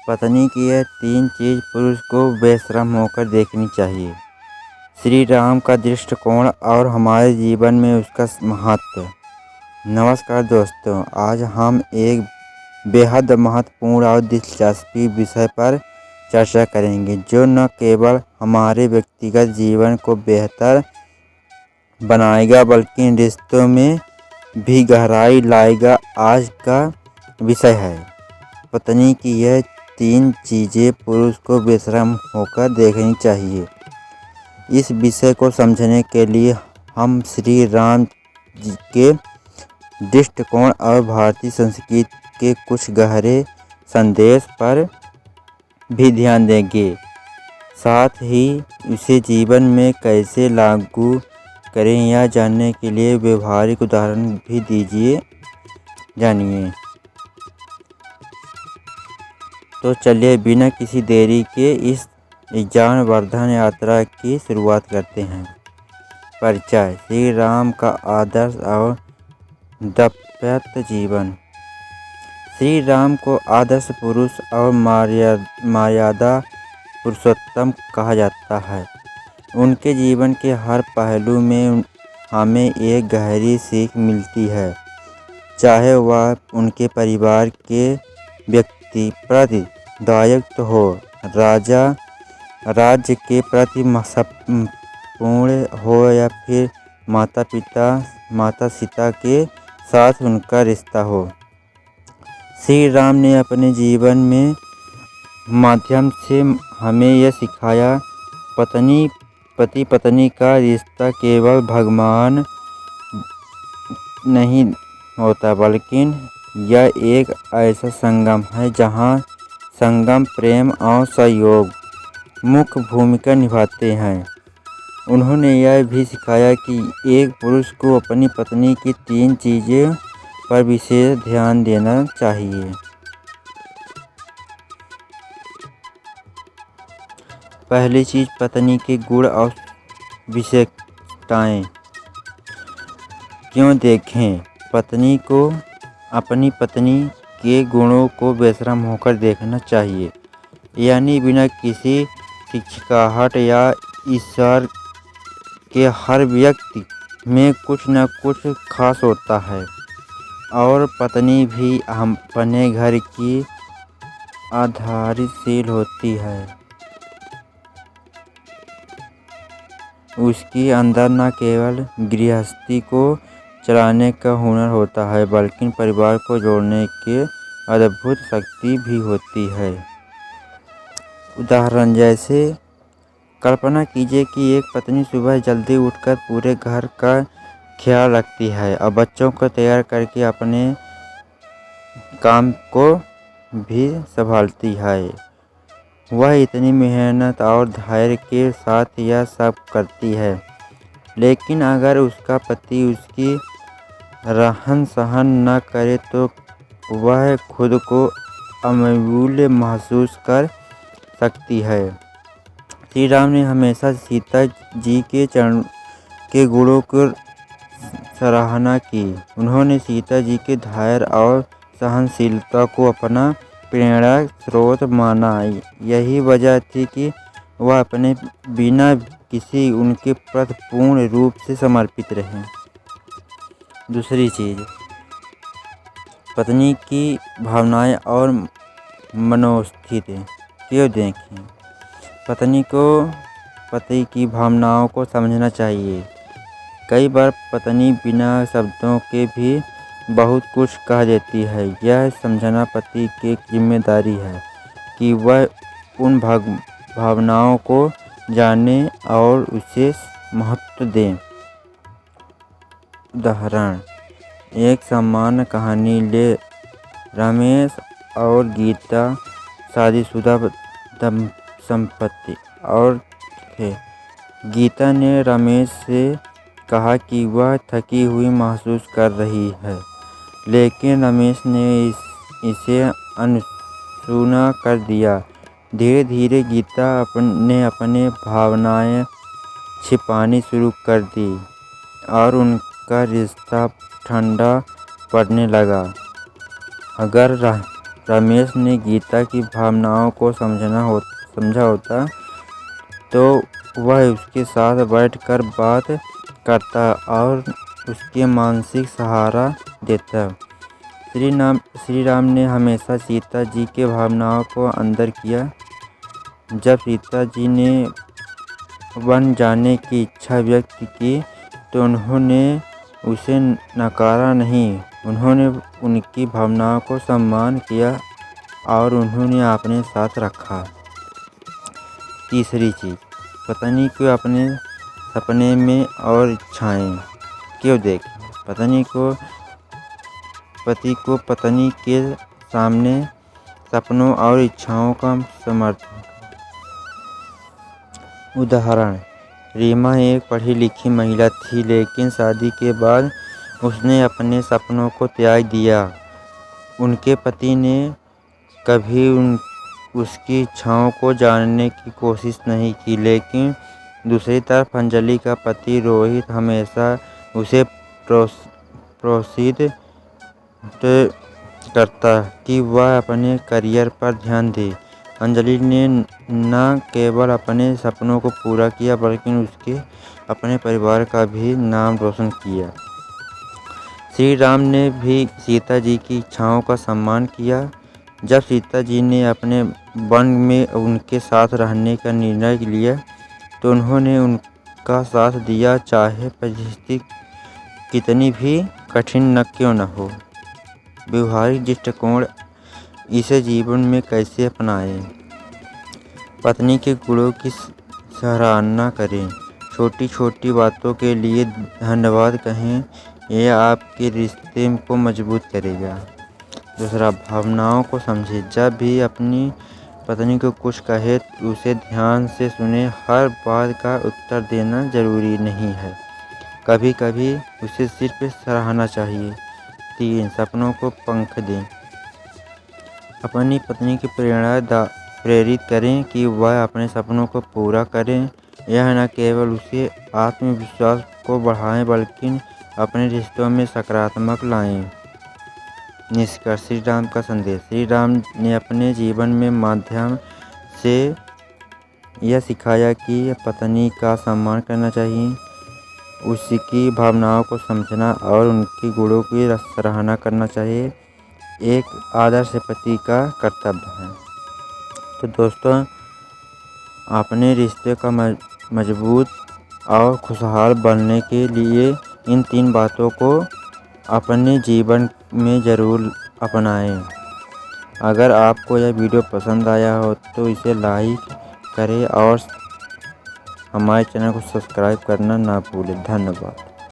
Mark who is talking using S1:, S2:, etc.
S1: पत्नी की यह 3 चीज़ पुरुष को बेशर्म होकर देखनी चाहिए। श्री राम का दृष्टिकोण और हमारे जीवन में उसका महत्व। नमस्कार दोस्तों, आज हम एक बेहद महत्वपूर्ण और दिलचस्पी विषय पर चर्चा करेंगे जो न केवल हमारे व्यक्तिगत जीवन को बेहतर बनाएगा बल्कि रिश्तों में भी गहराई लाएगा। आज का विषय है पत्नी की यह 3 चीज़ें पुरुष को बेशर्म होकर देखनी चाहिए। इस विषय को समझने के लिए हम श्री राम जी के दृष्टिकोण और भारतीय संस्कृति के कुछ गहरे संदेश पर भी ध्यान देंगे। साथ ही इसे जीवन में कैसे लागू करें यह जानने के लिए व्यवहारिक उदाहरण भी जानिए। तो चलिए बिना किसी देरी के इस ज्ञानवर्धन यात्रा की शुरुआत करते हैं। परिचय। श्री राम का आदर्श और दाम्पत्य जीवन। श्री राम को आदर्श पुरुष और मर्यादा पुरुषोत्तम कहा जाता है। उनके जीवन के हर पहलू में हमें एक गहरी सीख मिलती है, चाहे वह उनके परिवार के व्यक्ति प्रति दायित्व हो, राज्य के प्रति पूर्ण हो या फिर माता सीता के साथ उनका रिश्ता हो। श्री राम ने अपने जीवन में माध्यम से हमें यह सिखाया, पति पत्नी का रिश्ता केवल भगवान नहीं होता बल्कि यह एक ऐसा संगम है जहाँ संगम, प्रेम और सहयोग मुख्य भूमिका निभाते हैं। उन्होंने यह भी सिखाया कि एक पुरुष को अपनी पत्नी की 3 चीज़ों पर विशेष ध्यान देना चाहिए। पहली चीज़, पत्नी के गुण और विशेषताएं। क्यों देखें, पत्नी को अपनी पत्नी के गुणों को बेशर्म होकर देखना चाहिए, यानी बिना किसी हिचकिचाहट या ईर्ष्या के। हर व्यक्ति में कुछ न कुछ खास होता है और पत्नी भी अपने घर की आधारशिला होती है। उसके अंदर न केवल गृहस्थी को चलाने का हुनर होता है बल्कि परिवार को जोड़ने की अद्भुत शक्ति भी होती है। उदाहरण जैसे कल्पना कीजिए कि एक पत्नी सुबह जल्दी उठकर पूरे घर का ख्याल रखती है और बच्चों को तैयार करके अपने काम को भी संभालती है। वह इतनी मेहनत और धैर्य के साथ यह सब करती है, लेकिन अगर उसका पति उसकी रहन सहन न करे तो वह खुद को अमूल्य महसूस कर सकती है। श्री राम ने हमेशा सीता जी के गुणों की सराहना की। उन्होंने सीता जी के धैर्य और सहनशीलता को अपना प्रेरणा स्रोत माना। यही वजह थी कि वह अपने बिना किसी उनके प्रति पूर्ण रूप से समर्पित रहे। दूसरी चीज़, पत्नी की भावनाएं और मनोस्थिति। क्यों देखें, पत्नी को पति की भावनाओं को समझना चाहिए। कई बार पत्नी बिना शब्दों के भी बहुत कुछ कह देती है। यह समझना पति की जिम्मेदारी है कि वह उन भावनाओं को जाने और उसे महत्व दें। उदाहरण, एक सामान्य कहानी ले। रमेश और गीता शादीशुदा दंपति और थे। गीता ने रमेश से कहा कि वह थकी हुई महसूस कर रही है, लेकिन रमेश ने इसे अनसुना कर दिया। धीरे धीरे गीता ने अपने भावनाएं छिपानी शुरू कर दी और उनका रिश्ता ठंडा पड़ने लगा। अगर रमेश ने गीता की भावनाओं को समझा होता तो वह उसके साथ बैठकर बात करता और उसके मानसिक सहारा देता। श्री राम ने हमेशा सीता जी के भावनाओं को अंदर किया। जब सीता जी ने वन जाने की इच्छा व्यक्त की तो उन्होंने उसे नकारा नहीं। उन्होंने उनकी भावनाओं को सम्मान किया और उन्होंने अपने साथ रखा। तीसरी चीज़, पत्नी को अपने सपने में और इच्छाएं क्यों देखें। पति को पत्नी के सामने सपनों और इच्छाओं का समर्थन। उदाहरण, रीमा एक पढ़ी लिखी महिला थी, लेकिन शादी के बाद उसने अपने सपनों को त्याग दिया। उनके पति ने कभी उसकी इच्छाओं को जानने की कोशिश नहीं की, लेकिन दूसरी तरफ अंजलि का पति रोहित हमेशा उसे प्रोत्साहित करता कि वह अपने करियर पर ध्यान दे। अंजलि ने न केवल अपने सपनों को पूरा किया बल्कि उसके अपने परिवार का भी नाम रोशन किया। श्री राम ने भी सीता जी की इच्छाओं का सम्मान किया। जब सीता जी ने अपने वन में उनके साथ रहने का निर्णय लिया तो उन्होंने उनका साथ दिया, चाहे परिस्थिति कितनी भी कठिन न क्यों न हो। व्यवहारिक दृष्टिकोण, इसे जीवन में कैसे अपनाएं। पत्नी के गुणों की सराहना करें। छोटी छोटी बातों के लिए धन्यवाद कहें, यह आपके रिश्ते को मजबूत करेगा। दूसरा, भावनाओं को समझें। जब भी अपनी पत्नी को कुछ कहे तो उसे ध्यान से सुने। हर बात का उत्तर देना जरूरी नहीं है, कभी कभी उसे सिर्फ सराहना चाहिए। 3, सपनों को पंख दें। अपनी पत्नी की प्रेरित करें कि वह अपने सपनों को पूरा करें। यह न केवल उसे आत्मविश्वास को बढ़ाएं बल्कि अपने रिश्तों में सकारात्मक लाएं। निष्कर्ष, श्री राम का संदेश। श्री राम ने अपने जीवन में माध्यम से यह सिखाया कि पत्नी का सम्मान करना चाहिए, उसकी भावनाओं को समझना और उनके गुणों की सराहना करना चाहिए। एक आदर्श पति का कर्तव्य है। तो दोस्तों, अपने रिश्ते का मजबूत और खुशहाल बनने के लिए इन 3 बातों को अपने जीवन में ज़रूर अपनाएं। अगर आपको यह वीडियो पसंद आया हो तो इसे लाइक करें और हमारे चैनल को सब्सक्राइब करना ना भूलें। धन्यवाद।